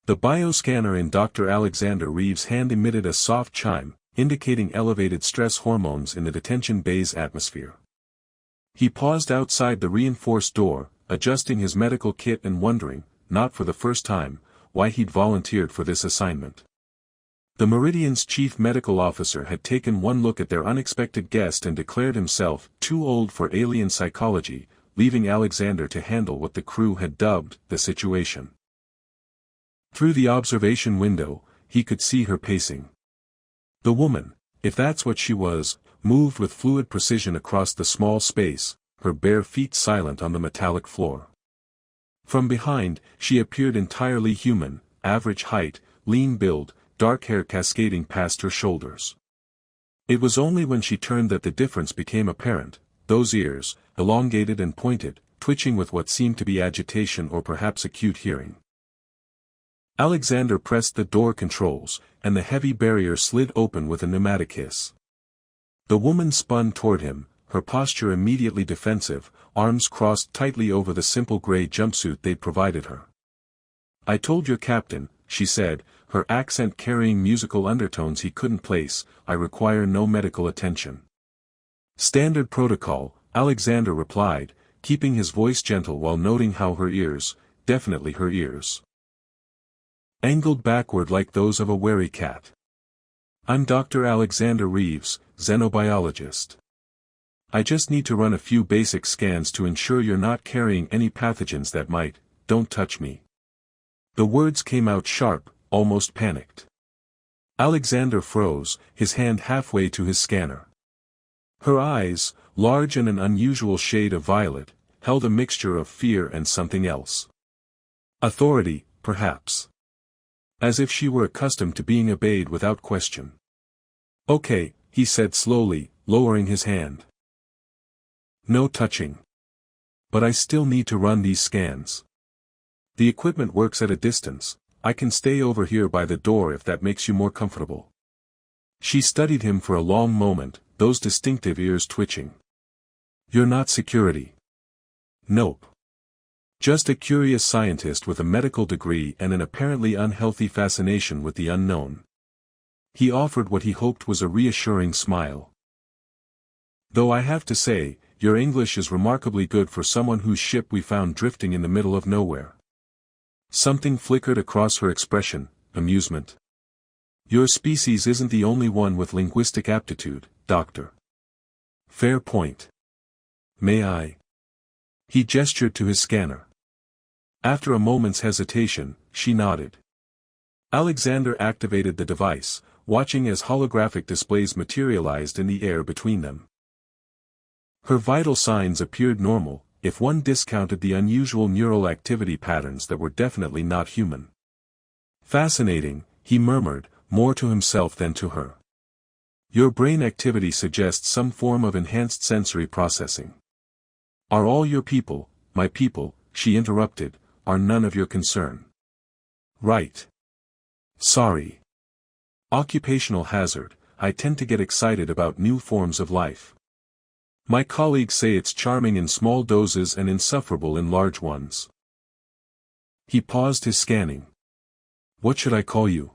The bioscanner in Dr. Alexander Reeves' hand emitted a soft chime, indicating elevated stress hormones in the detention bay's atmosphere. He paused outside the reinforced door, adjusting his medical kit and wondering, not for the first time, why he'd volunteered for this assignment. The Meridian's chief medical officer had taken one look at their unexpected guest and declared himself too old for alien psychology, leaving Alexander to handle what the crew had dubbed the situation. Through the observation window, he could see her pacing. The woman, if that's what she was, moved with fluid precision across the small space, her bare feet silent on the metallic floor. From behind, she appeared entirely human, average height, lean build, dark hair cascading past her shoulders. It was only when she turned that the difference became apparent, those ears, elongated and pointed, twitching with what seemed to be agitation or perhaps acute hearing. Alexander pressed the door controls, and the heavy barrier slid open with a pneumatic hiss. The woman spun toward him, her posture immediately defensive, arms crossed tightly over the simple gray jumpsuit they'd provided her. "I told your captain," she said, her accent carrying musical undertones he couldn't place, "I require no medical attention." "Standard protocol," Alexander replied, keeping his voice gentle while noting how her ears, definitely her ears, angled backward like those of a wary cat. "I'm Dr. Alexander Reeves, xenobiologist. I just need to run a few basic scans to ensure you're not carrying any pathogens that might, don't touch me." The words came out sharp, almost panicked. Alexander froze, his hand halfway to his scanner. Her eyes, large and an unusual shade of violet, held a mixture of fear and something else. Authority, perhaps. As if she were accustomed to being obeyed without question. "Okay," he said slowly, lowering his hand. "No touching. But I still need to run these scans. The equipment works at a distance. I can stay over here by the door if that makes you more comfortable." She studied him for a long moment, those distinctive ears twitching. "You're not security." "Nope. Just a curious scientist with a medical degree and an apparently unhealthy fascination with the unknown." He offered what he hoped was a reassuring smile. "Though I have to say, your English is remarkably good for someone whose ship we found drifting in the middle of nowhere." Something flickered across her expression, amusement. "Your species isn't the only one with linguistic aptitude, Doctor." "Fair point. May I?" He gestured to his scanner. After a moment's hesitation, she nodded. Alexander activated the device, watching as holographic displays materialized in the air between them. Her vital signs appeared normal, if one discounted the unusual neural activity patterns that were definitely not human. "Fascinating," he murmured, more to himself than to her. "Your brain activity suggests some form of enhanced sensory processing." "Are all your people, my people," she interrupted, "are none of your concern?" "Right. Sorry. Occupational hazard, I tend to get excited about new forms of life. My colleagues say it's charming in small doses and insufferable in large ones." He paused his scanning. "What should I call you?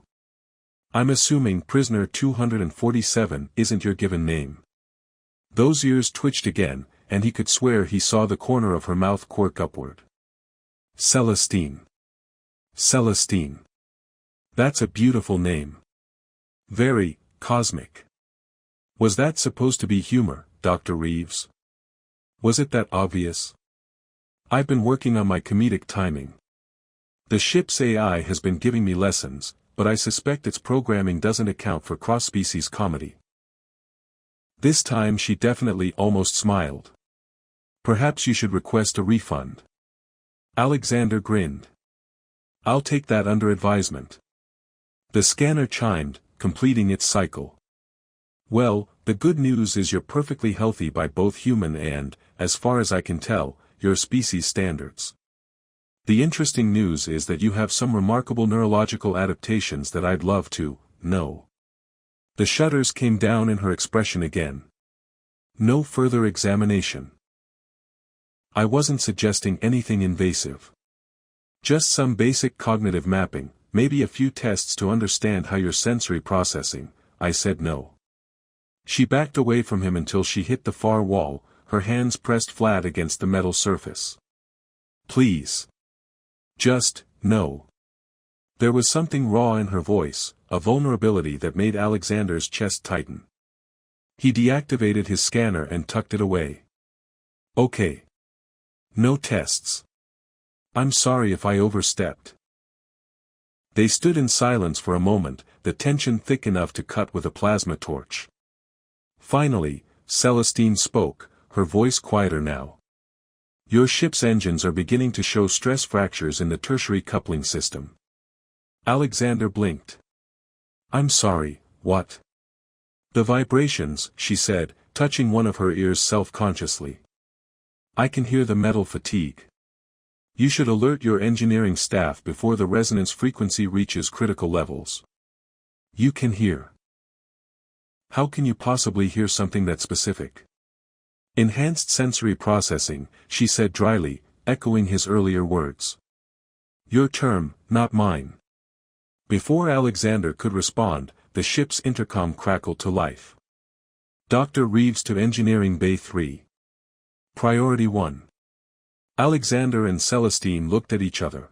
I'm assuming prisoner 247 isn't your given name." Those ears twitched again, and he could swear he saw the corner of her mouth quirk upward. "Celestine. Celestine. That's a beautiful name. Very cosmic. Was that supposed to be humor, Dr. Reeves? Was it that obvious? I've been working on my comedic timing. The ship's AI has been giving me lessons, but I suspect its programming doesn't account for cross-species comedy." This time she definitely almost smiled. "Perhaps you should request a refund." Alexander grinned. "I'll take that under advisement." The scanner chimed, completing its cycle. "Well, the good news is you're perfectly healthy by both human and, as far as I can tell, your species standards. The interesting news is that you have some remarkable neurological adaptations that I'd love to know." The shudders came down in her expression again. "No further examination. I wasn't suggesting anything invasive. Just some basic cognitive mapping, maybe a few tests to understand how you're sensory processing. I said no. She backed away from him until she hit the far wall, her hands pressed flat against the metal surface. Please. Just, no. There was something raw in her voice, a vulnerability that made Alexander's chest tighten. He deactivated his scanner and tucked it away. Okay. No tests. I'm sorry if I overstepped. They stood in silence for a moment, the tension thick enough to cut with a plasma torch. Finally, Celestine spoke, her voice quieter now. Your ship's engines are beginning to show stress fractures in the tertiary coupling system. Alexander blinked. I'm sorry, what? The vibrations, she said, touching one of her ears self-consciously. I can hear the metal fatigue. You should alert your engineering staff before the resonance frequency reaches critical levels. You can hear. How can you possibly hear something that specific? Enhanced sensory processing, she said dryly, echoing his earlier words. Your term, not mine. Before Alexander could respond, the ship's intercom crackled to life. Dr. Reeves to Engineering Bay 3. Priority 1. Alexander and Celestine looked at each other.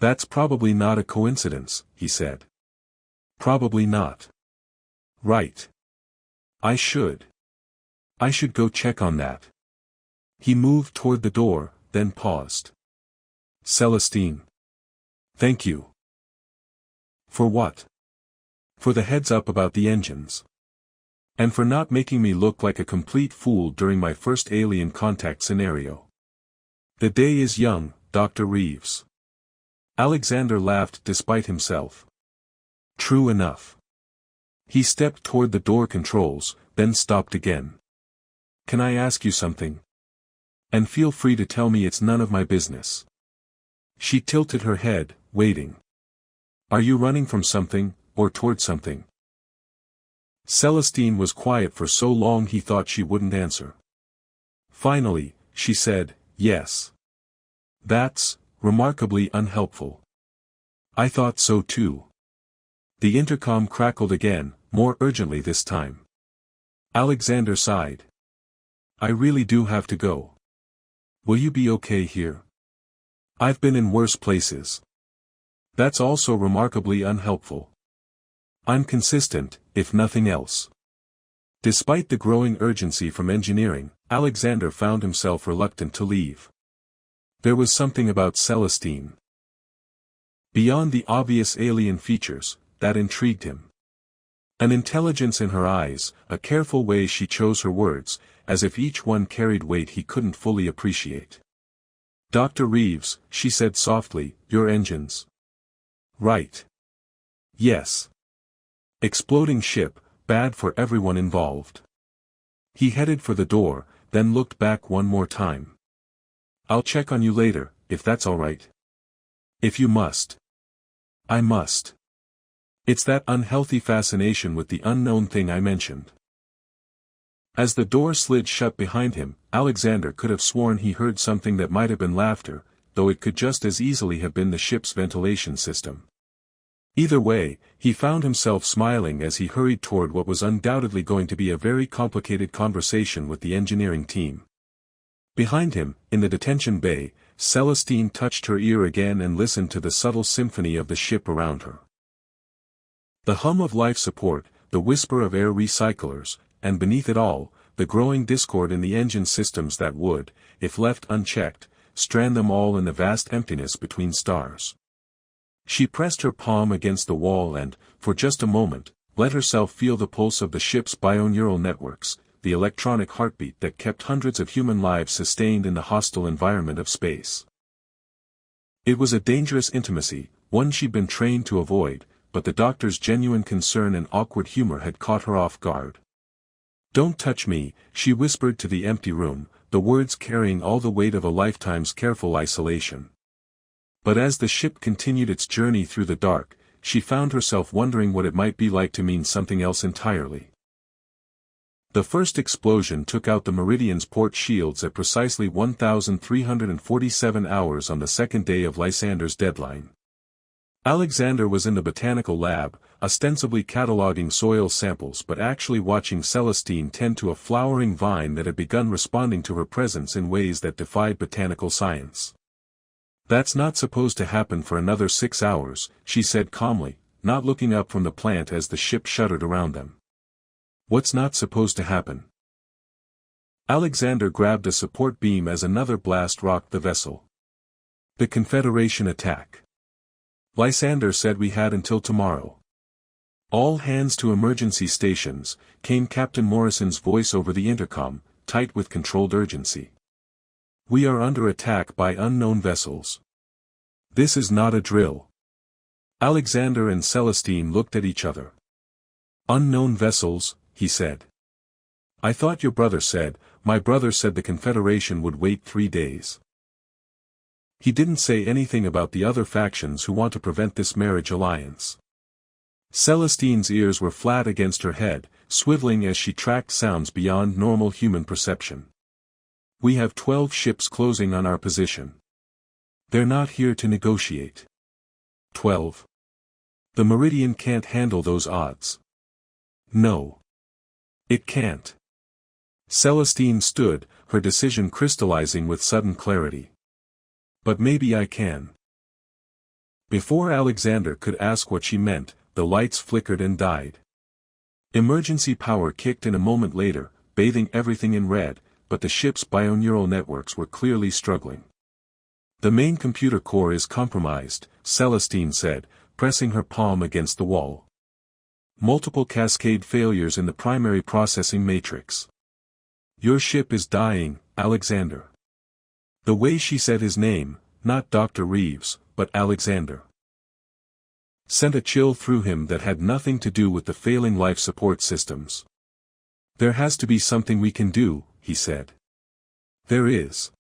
That's probably not a coincidence, he said. Probably not. Right. I should go check on that. He moved toward the door, then paused. Celestine. Thank you. For what? For the heads up about the engines. And for not making me look like a complete fool during my first alien contact scenario. The day is young, Dr. Reeves. Alexander laughed despite himself. True enough. He stepped toward the door controls, then stopped again. Can I ask you something? And feel free to tell me it's none of my business. She tilted her head, waiting. Are you running from something, or toward something? Celestine was quiet for so long he thought she wouldn't answer. Finally, she said, yes. That's remarkably unhelpful. I thought so too. The intercom crackled again, more urgently this time. Alexander sighed. I really do have to go. Will you be okay here? I've been in worse places. That's also remarkably unhelpful. I'm consistent, if nothing else. Despite the growing urgency from engineering, Alexander found himself reluctant to leave. There was something about Celestine. Beyond the obvious alien features, that intrigued him. An intelligence in her eyes, a careful way she chose her words, as if each one carried weight he couldn't fully appreciate. Dr. Reeves, she said softly, your engines. Right. Yes. Exploding ship, bad for everyone involved. He headed for the door, then looked back one more time. I'll check on you later, if that's all right. If you must. I must. It's that unhealthy fascination with the unknown thing I mentioned. As the door slid shut behind him, Alexander could have sworn he heard something that might have been laughter, though it could just as easily have been the ship's ventilation system. Either way, he found himself smiling as he hurried toward what was undoubtedly going to be a very complicated conversation with the engineering team. Behind him, in the detention bay, Celestine touched her ear again and listened to the subtle symphony of the ship around her. The hum of life support, the whisper of air recyclers, and beneath it all, the growing discord in the engine systems that would, if left unchecked, strand them all in the vast emptiness between stars. She pressed her palm against the wall and, for just a moment, let herself feel the pulse of the ship's bioneural networks, the electronic heartbeat that kept hundreds of human lives sustained in the hostile environment of space. It was a dangerous intimacy, one she'd been trained to avoid, but the doctor's genuine concern and awkward humor had caught her off guard. Don't touch me, she whispered to the empty room, the words carrying all the weight of a lifetime's careful isolation. But as the ship continued its journey through the dark, she found herself wondering what it might be like to mean something else entirely. The first explosion took out the Meridian's port shields at precisely 1,347 hours on the second day of Lysander's deadline. Alexander was in the botanical lab, ostensibly cataloging soil samples but actually watching Celestine tend to a flowering vine that had begun responding to her presence in ways that defied botanical science. "That's not supposed to happen for another 6 hours," she said calmly, not looking up from the plant as the ship shuddered around them. "What's not supposed to happen?" Alexander grabbed a support beam as another blast rocked the vessel. "The Confederation attack. Lysander said we had until tomorrow. All hands to emergency stations," came Captain Morrison's voice over the intercom, tight with controlled urgency. "We are under attack by unknown vessels. This is not a drill." Alexander and Celestine looked at each other. "Unknown vessels," he said. "I thought your brother said." "My brother said the Confederation would wait 3 days. He didn't say anything about the other factions who want to prevent this marriage alliance." Celestine's ears were flat against her head, swiveling as she tracked sounds beyond normal human perception. "We have 12 ships closing on our position. They're not here to negotiate." 12. The Meridian can't handle those odds. No. It can't. Celestine stood, her decision crystallizing with sudden clarity. "But maybe I can." Before Alexander could ask what she meant, the lights flickered and died. Emergency power kicked in a moment later, bathing everything in red, but the ship's bioneural networks were clearly struggling. "The main computer core is compromised," Celestine said, pressing her palm against the wall. "Multiple cascade failures in the primary processing matrix. Your ship is dying, Alexander." The way she said his name, not Dr. Reeves, but Alexander, sent a chill through him that had nothing to do with the failing life support systems. "There has to be something we can do," he said. "There is."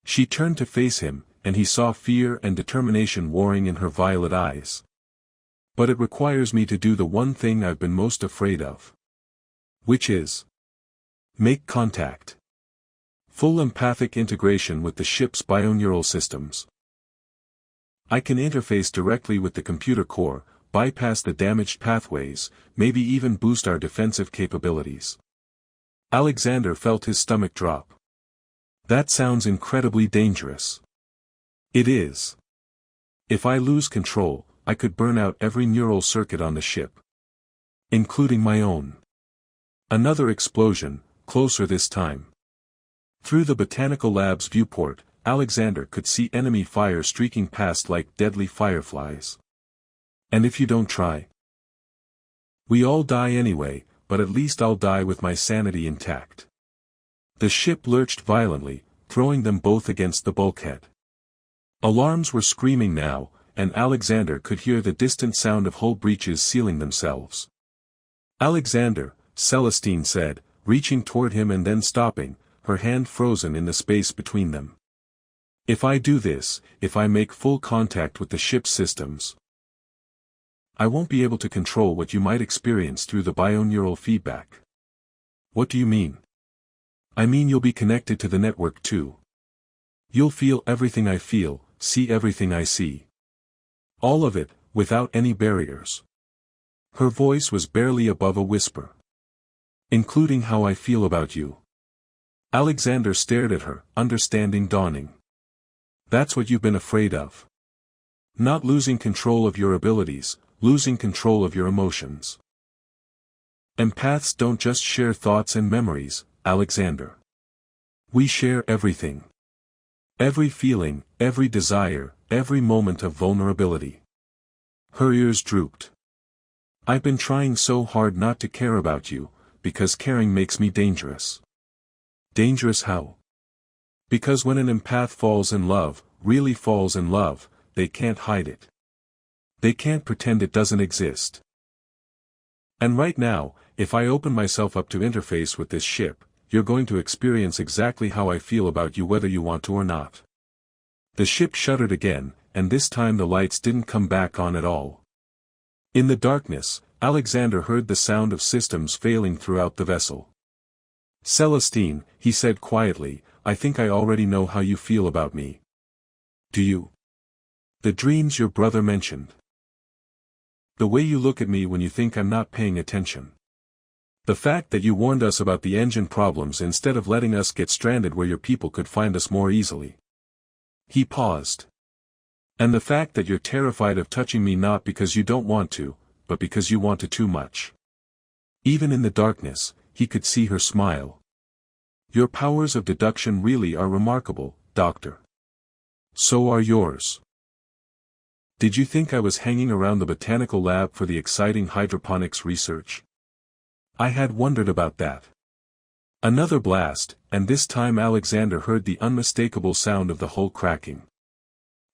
She turned to face him, and he saw fear and determination warring in her violet eyes. "But it requires me to do the one thing I've been most afraid of. Which is make contact. Full empathic integration with the ship's bioneural systems. I can interface directly with the computer core, bypass the damaged pathways, maybe even boost our defensive capabilities." Alexander felt his stomach drop. "That sounds incredibly dangerous." "It is. If I lose control, I could burn out every neural circuit on the ship. Including my own." Another explosion, closer this time. Through the botanical lab's viewport, Alexander could see enemy fire streaking past like deadly fireflies. "And if you don't try? We all die anyway, but at least I'll die with my sanity intact." The ship lurched violently, throwing them both against the bulkhead. Alarms were screaming now, and Alexander could hear the distant sound of hull breaches sealing themselves. "Alexander," Celestine said, reaching toward him and then stopping, her hand frozen in the space between them. "If I do this, if I make full contact with the ship's systems, I won't be able to control what you might experience through the bioneural feedback." "What do you mean?" "I mean you'll be connected to the network too. You'll feel everything I feel, see everything I see. All of it, without any barriers." Her voice was barely above a whisper. "Including how I feel about you." Alexander stared at her, understanding dawning. "That's what you've been afraid of. Not losing control of your abilities, losing control of your emotions. Empaths don't just share thoughts and memories, Alexander. We share everything. Every feeling, every desire, every moment of vulnerability." Her ears drooped. "I've been trying so hard not to care about you, because caring makes me dangerous." "Dangerous how?" "Because when an empath falls in love, really falls in love, they can't hide it. They can't pretend it doesn't exist. And right now, if I open myself up to interface with this ship, you're going to experience exactly how I feel about you whether you want to or not." The ship shuddered again, and this time the lights didn't come back on at all. In the darkness, Alexander heard the sound of systems failing throughout the vessel. "Celestine," he said quietly, "I think I already know how you feel about me." "Do you?" The dreams your brother mentioned. The way you look at me when you think I'm not paying attention. The fact that you warned us about the engine problems instead of letting us get stranded where your people could find us more easily. He paused. And the fact that you're terrified of touching me not because you don't want to, but because you want to too much. Even in the darkness, he could see her smile. Your powers of deduction really are remarkable, Doctor. So are yours. Did you think I was hanging around the botanical lab for the exciting hydroponics research? I had wondered about that. Another blast, and this time Alexander heard the unmistakable sound of the hull cracking.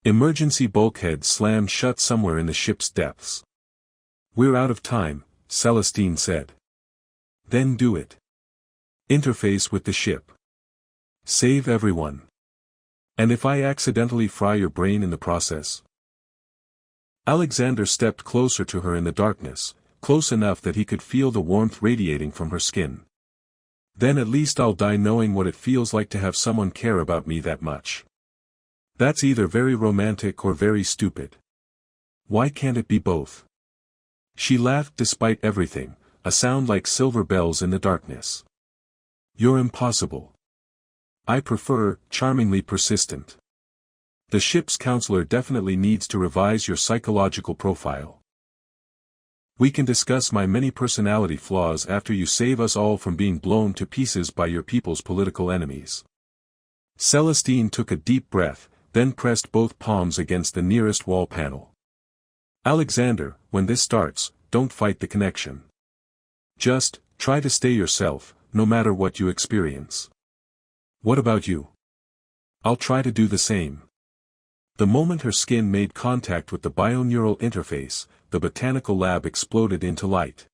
Emergency bulkhead slammed shut somewhere in the ship's depths. We're out of time, Celestine said. Then do it. Interface with the ship. Save everyone. And if I accidentally fry your brain in the process? Alexander stepped closer to her in the darkness, close enough that he could feel the warmth radiating from her skin. Then at least I'll die knowing what it feels like to have someone care about me that much. That's either very romantic or very stupid. Why can't it be both? She laughed despite everything, a sound like silver bells in the darkness. You're impossible. I prefer, charmingly persistent. The ship's counselor definitely needs to revise your psychological profile. We can discuss my many personality flaws after you save us all from being blown to pieces by your people's political enemies. Celestine took a deep breath, then pressed both palms against the nearest wall panel. Alexander, when this starts, don't fight the connection. Just, try to stay yourself, no matter what you experience. What about you? I'll try to do the same. The moment her skin made contact with the bioneural interface, the botanical lab exploded into light.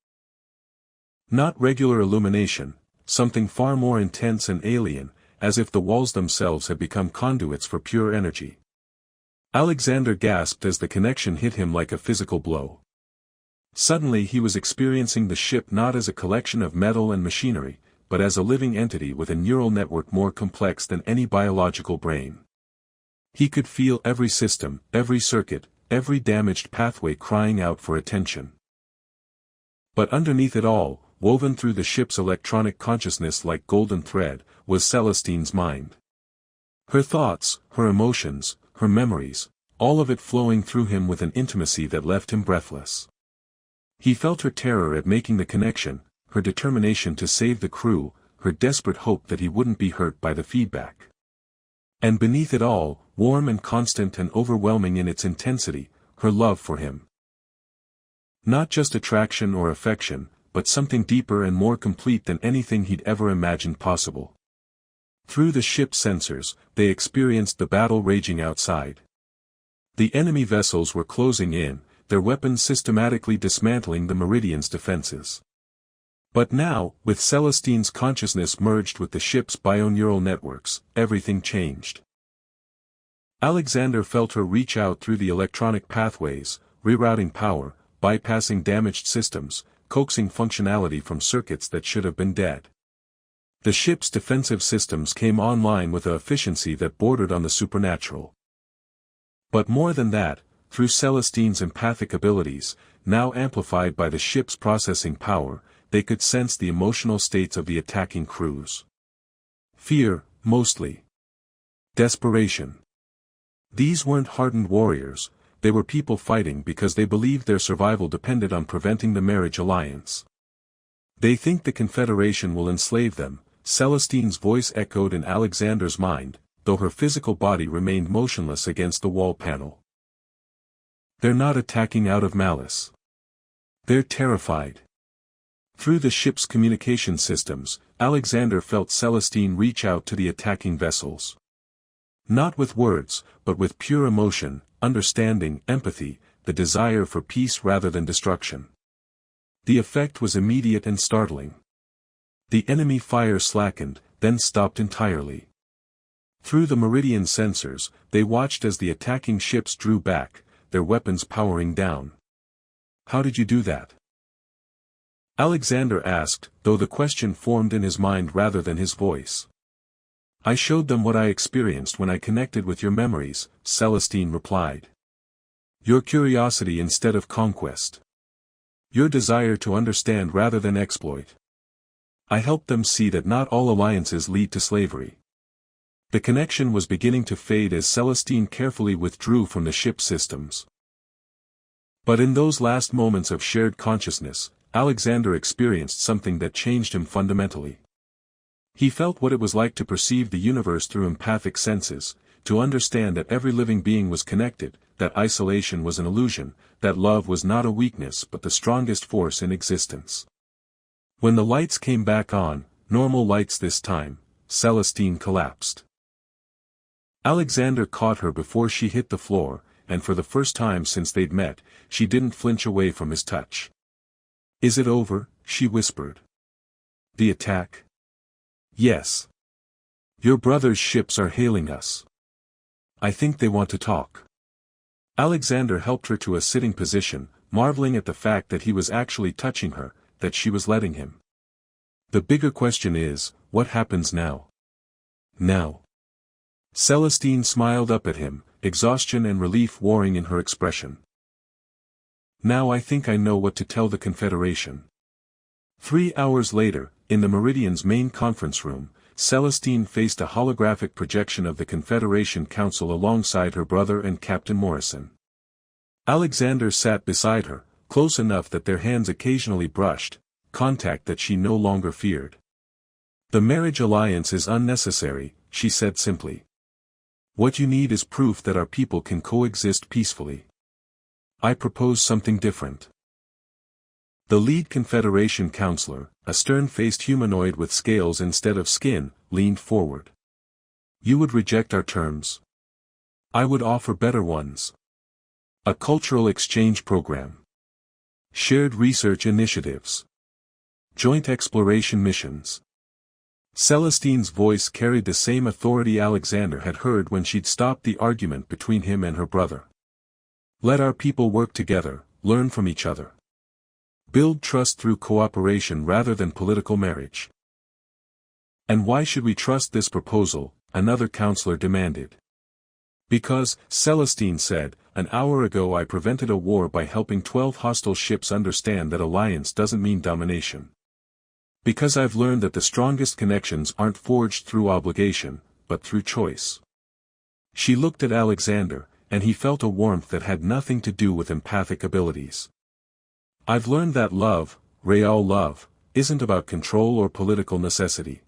Not regular illumination, something far more intense and alien, as if the walls themselves had become conduits for pure energy. Alexander gasped as the connection hit him like a physical blow. Suddenly he was experiencing the ship not as a collection of metal and machinery, but as a living entity with a neural network more complex than any biological brain. He could feel every system, every circuit, every damaged pathway crying out for attention. But underneath it all, woven through the ship's electronic consciousness like golden thread, was Celestine's mind. Her thoughts, her emotions, her memories, all of it flowing through him with an intimacy that left him breathless. He felt her terror at making the connection, her determination to save the crew, her desperate hope that he wouldn't be hurt by the feedback. And beneath it all, warm and constant and overwhelming in its intensity, her love for him. Not just attraction or affection, but something deeper and more complete than anything he'd ever imagined possible. Through the ship's sensors, they experienced the battle raging outside. The enemy vessels were closing in, their weapons systematically dismantling the Meridian's defenses. But now, with Celestine's consciousness merged with the ship's bioneural networks, everything changed. Alexander felt her reach out through the electronic pathways, rerouting power, bypassing damaged systems, coaxing functionality from circuits that should have been dead. The ship's defensive systems came online with an efficiency that bordered on the supernatural. But more than that, through Celestine's empathic abilities, now amplified by the ship's processing power, they could sense the emotional states of the attacking crews. Fear, mostly. Desperation. These weren't hardened warriors, they were people fighting because they believed their survival depended on preventing the marriage alliance. They think the Confederation will enslave them, Celestine's voice echoed in Alexander's mind, though her physical body remained motionless against the wall panel. They're not attacking out of malice. They're terrified. Through the ship's communication systems, Alexander felt Celestine reach out to the attacking vessels. Not with words, but with pure emotion, understanding, empathy, the desire for peace rather than destruction. The effect was immediate and startling. The enemy fire slackened, then stopped entirely. Through the Meridian sensors, they watched as the attacking ships drew back, their weapons powering down. How did you do that? Alexander asked, though the question formed in his mind rather than his voice. I showed them what I experienced when I connected with your memories, Celestine replied. Your curiosity instead of conquest. Your desire to understand rather than exploit. I helped them see that not all alliances lead to slavery. The connection was beginning to fade as Celestine carefully withdrew from the ship systems. But in those last moments of shared consciousness, Alexander experienced something that changed him fundamentally. He felt what it was like to perceive the universe through empathic senses, to understand that every living being was connected, that isolation was an illusion, that love was not a weakness but the strongest force in existence. When the lights came back on, normal lights this time, Celestine collapsed. Alexander caught her before she hit the floor, and for the first time since they'd met, she didn't flinch away from his touch. "Is it over?" she whispered. "The attack?" "Yes. Your brother's ships are hailing us. I think they want to talk." Alexander helped her to a sitting position, marveling at the fact that he was actually touching her, that she was letting him. "The bigger question is, what happens now?" "Now?" Celestine smiled up at him, exhaustion and relief warring in her expression. "Now I think I know what to tell the Confederation." 3 hours later, in the Meridian's main conference room, Celestine faced a holographic projection of the Confederation Council alongside her brother and Captain Morrison. Alexander sat beside her, close enough that their hands occasionally brushed, contact that she no longer feared. "The marriage alliance is unnecessary," she said simply. "What you need is proof that our people can coexist peacefully. I propose something different." The lead Confederation counselor, a stern-faced humanoid with scales instead of skin, leaned forward. "You would reject our terms?" "I would offer better ones. A cultural exchange program. Shared research initiatives. Joint exploration missions." Celestine's voice carried the same authority Alexander had heard when she'd stopped the argument between him and her brother. "Let our people work together, learn from each other. Build trust through cooperation rather than political marriage." "And why should we trust this proposal?" another counselor demanded. "Because," Celestine said, "an hour ago I prevented a war by helping 12 hostile ships understand that alliance doesn't mean domination. Because I've learned that the strongest connections aren't forged through obligation, but through choice." She looked at Alexander, and he felt a warmth that had nothing to do with empathic abilities. "I've learned that love, real love, isn't about control or political necessity.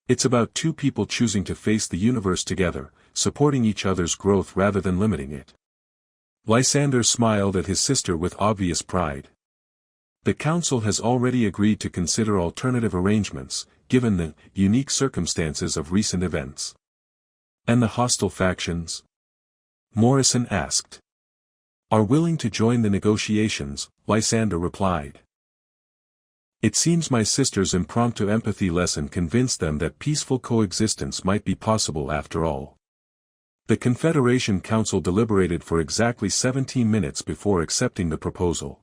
It's about two people choosing to face the universe together, supporting each other's growth rather than limiting it." Lysander smiled at his sister with obvious pride. "The Council has already agreed to consider alternative arrangements, given the unique circumstances of recent events." "And the hostile factions?" Morrison asked. "Are willing to join the negotiations," Lysander replied. "It seems my sister's impromptu empathy lesson convinced them that peaceful coexistence might be possible after all." The Confederation Council deliberated for exactly 17 minutes before accepting the proposal.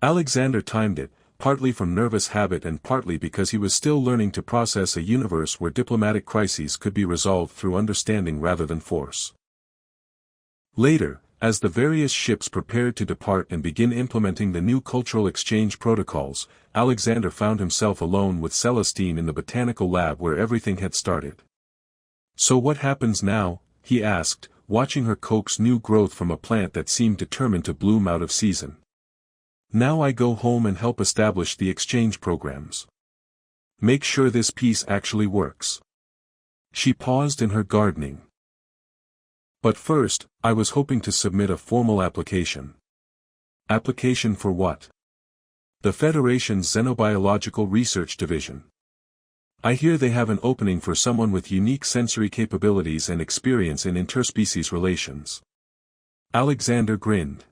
Alexander timed it, partly from nervous habit and partly because he was still learning to process a universe where diplomatic crises could be resolved through understanding rather than force. Later, as the various ships prepared to depart and begin implementing the new cultural exchange protocols, Alexander found himself alone with Celestine in the botanical lab where everything had started. "So what happens now?" he asked, watching her coax new growth from a plant that seemed determined to bloom out of season. "Now I go home and help establish the exchange programs. Make sure this piece actually works." She paused in her gardening. "But first, I was hoping to submit a formal application." "Application for what?" "The Federation's Xenobiological Research Division. I hear they have an opening for someone with unique sensory capabilities and experience in interspecies relations." Alexander grinned.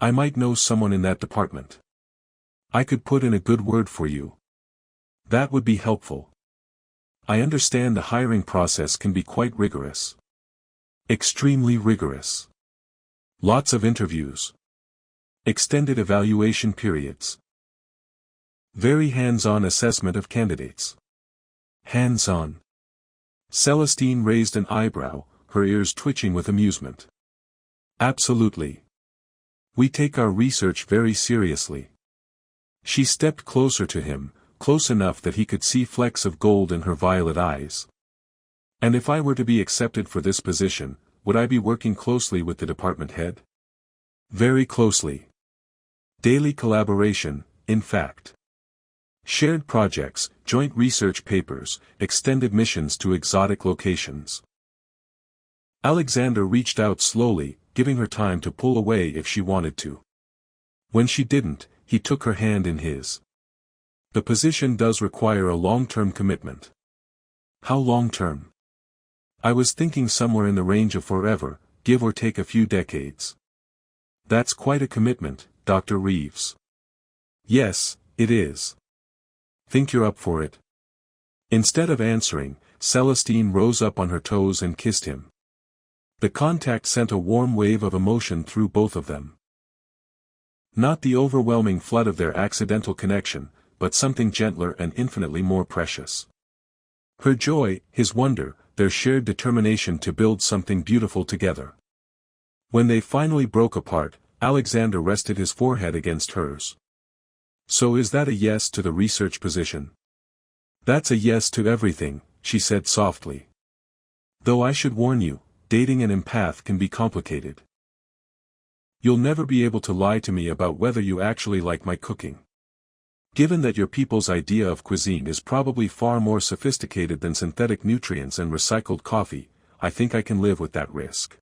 "I might know someone in that department. I could put in a good word for you. That would be helpful. I understand the hiring process can be quite rigorous." "Extremely rigorous. Lots of interviews. Extended evaluation periods. Very hands-on assessment of candidates." "Hands-on?" Celestine raised an eyebrow, her ears twitching with amusement. Absolutely. We take our research very seriously. She stepped closer to him, close enough that he could see flecks of gold in her violet eyes. And if I were to be accepted for this position, would I be working closely with the department head? Very closely. Daily collaboration, in fact. Shared projects, joint research papers, extended missions to exotic locations. Alexander reached out slowly, giving her time to pull away if she wanted to. When she didn't, he took her hand in his. The position does require a long-term commitment. How long-term? I was thinking somewhere in the range of forever, give or take a few decades. That's quite a commitment, Dr. Reeves. Yes, it is. Think you're up for it? Instead of answering, Celestine rose up on her toes and kissed him. The contact sent a warm wave of emotion through both of them. Not the overwhelming flood of their accidental connection, but something gentler and infinitely more precious. Her joy, his wonder, their shared determination to build something beautiful together. When they finally broke apart, Alexander rested his forehead against hers. So is that a yes to the research position? That's a yes to everything, she said softly. Though I should warn you, dating an empath can be complicated. You'll never be able to lie to me about whether you actually like my cooking. Given that your people's idea of cuisine is probably far more sophisticated than synthetic nutrients and recycled coffee, I think I can live with that risk.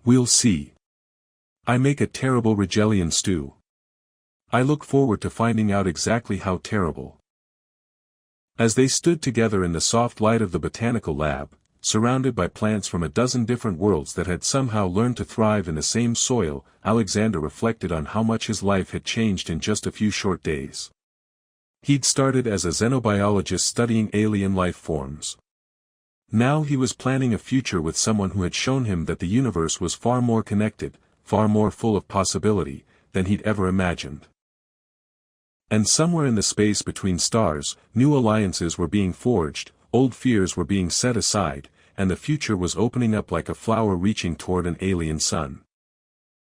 We'll see. I make a terrible Rigelian stew. I look forward to finding out exactly how terrible. As they stood together in the soft light of the botanical lab, surrounded by plants from a dozen different worlds that had somehow learned to thrive in the same soil, Alexander reflected on how much his life had changed in just a few short days. He'd started as a xenobiologist studying alien life forms. Now he was planning a future with someone who had shown him that the universe was far more connected, far more full of possibility, than he'd ever imagined. And somewhere in the space between stars, new alliances were being forged, old fears were being set aside, and the future was opening up like a flower reaching toward an alien sun.